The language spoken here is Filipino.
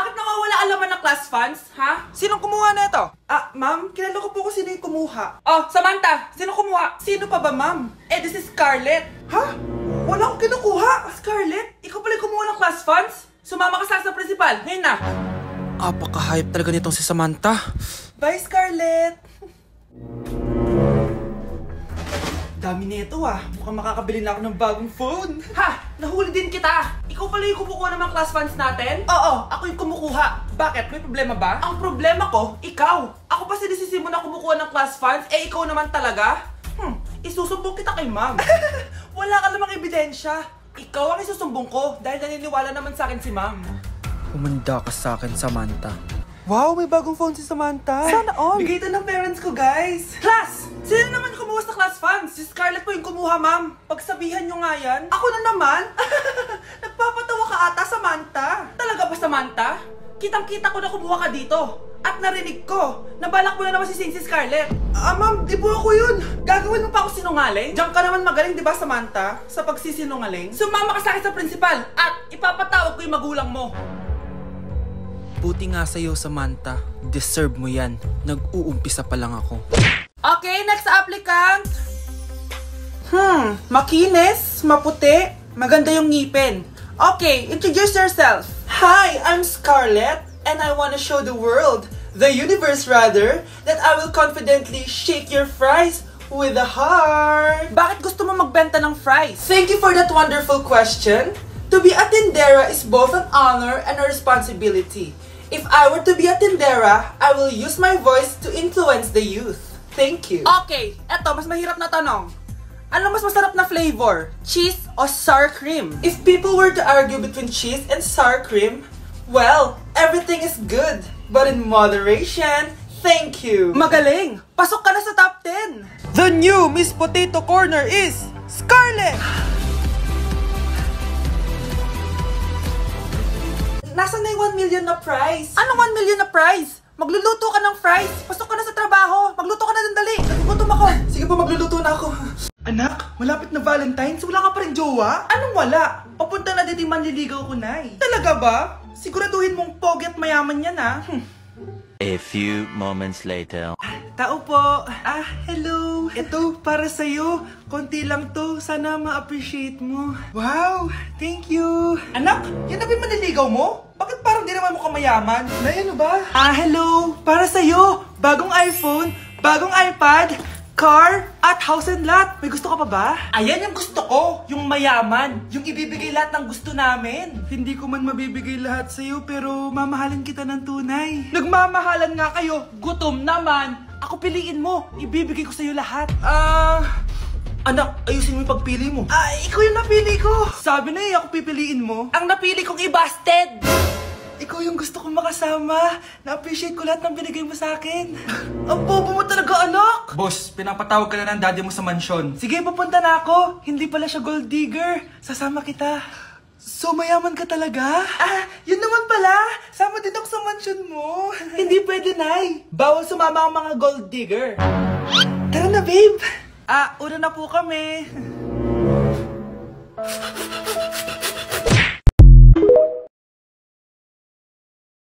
Bakit nawawala ang laman ng class funds, ha? Sinong kumuha na ito? Ma'am, kilala ko po kung sino yung kumuha. Oh, Samantha, sino kumuha? Sino pa ba, ma'am? This is Scarlett. Ha? Wala akong kinukuha. Scarlett, ikaw pala yung kumuha ng class funds? Sumama ka sa principal, ngayon na. Apaka-hype talaga nitong si Samantha. Bye, Scarlett. Dami nito Mukhang makakabili na ako ng bagong phone. Ha! Nahuli din kita! Ikaw pala yung kumukuha ng mga class funds natin? Oo, ako yung kumukuha. Bakit? May problema ba? Ang problema ko, ikaw. Ako pa sinisisi mo na kumukuha ng class funds, ikaw naman talaga? Isusumbong kita kay ma'am. Wala ka namang ebidensya. Ikaw ang isusumbong ko dahil naniniwala naman sa akin si ma'am. Humanda ka sa akin, Samantha. Wow, may bagong phone si Samantha. Sana all. Bigay ito ng parents ko, guys. Class! Sino naman kumuha sa class funds? Si Scarlett po yung kumuha, ma'am. Pagsabihan nyo nga yan. Ako na naman? Nagpapatawa ka ata, Samantha. Talaga ba, Samantha? Kitang-kita ko na kumuha ka dito. At narinig ko, nabalak mo na naman si Scarlett. Ma'am, di po ako yun. Gagawin mo pa ako sinungaling? Diyan ka naman magaling, di ba, Samantha? Sa pagsisinungaling? Sumama ka sa akin sa principal at ipapatawag ko yung magulang mo. Buti nga sa'yo, Samantha. Deserve mo yan. Nag-uumpisa pa lang ako. Okay, next applicant. Makinis, maputi, maganda yung ngipin. Okay, introduce yourself. Hi, I'm Scarlett, and I want to show the world, the universe rather, that I will confidently shake your fries with a heart. Bakit gusto mo magbenta ng fries? Thank you for that wonderful question. To be a tindera is both an honor and a responsibility. If I were to be a tindera, I will use my voice to influence the youth. Thank you. Okay, eto, mas mahirap na tanong. Ano mas masarap na flavor? Cheese o sour cream? If people were to argue between cheese and sour cream, well, everything is good, but in moderation. Thank you. Magaling! Pasok ka na sa top 10! The new Miss Potato Corner is Scarlett! Nasaan na yung 1 million na prize? Anong 1 million na prize? Magluluto ka ng fries. Pasok ka na sa trabaho. Magluto ka na ng dali. Nagugutom ako. Sige po, magluluto na ako. Anak, malapit na Valentine's. Wala ka pa rin jowa? Anong wala? Papunta na din yung manliligaw ko, Nay. Talaga ba? Siguraduhin mong pogi at mayaman yan, A few moments later. Tao po. Hello. Ito, para sa'yo. Konti lang to. Sana ma-appreciate mo. Wow, thank you. Anak, yan na ba yung manliligaw mo? Bakit parang di naman mo kamayaman? Nay, ano ba? Hello. Para sa'yo. Bagong iPhone, bagong iPad, car, at house and lot. May gusto ka pa ba? Ayan yung gusto ko. Yung mayaman. Yung ibibigay lahat ng gusto namin. Hindi ko man mabibigay lahat sa'yo, pero mamahalin kita ng tunay. Nagmamahalan nga kayo. Gutom naman. Ako piliin mo. Ibibigay ko sa'yo lahat. Anak, ayusin mo yung pagpili mo. Ikaw yung napili ko. Sabi na ako pipiliin mo. Ang napili kong i-busted. Ikaw yung gusto kong makasama. Na-appreciate ko lahat ng binigay mo sa akin. Ang bobo mo talaga, anak. Boss, pinapatawag ka na ng daddy mo sa mansyon. Sige, papunta na ako. Hindi pala siya gold digger. Sasama kita. So, mayaman ka talaga? Yun naman pala. Sama din ako sa mansyon mo. Hindi pwede, Nay. Bawal sumama ang mga gold digger. Tara na, babe. Una na po kami.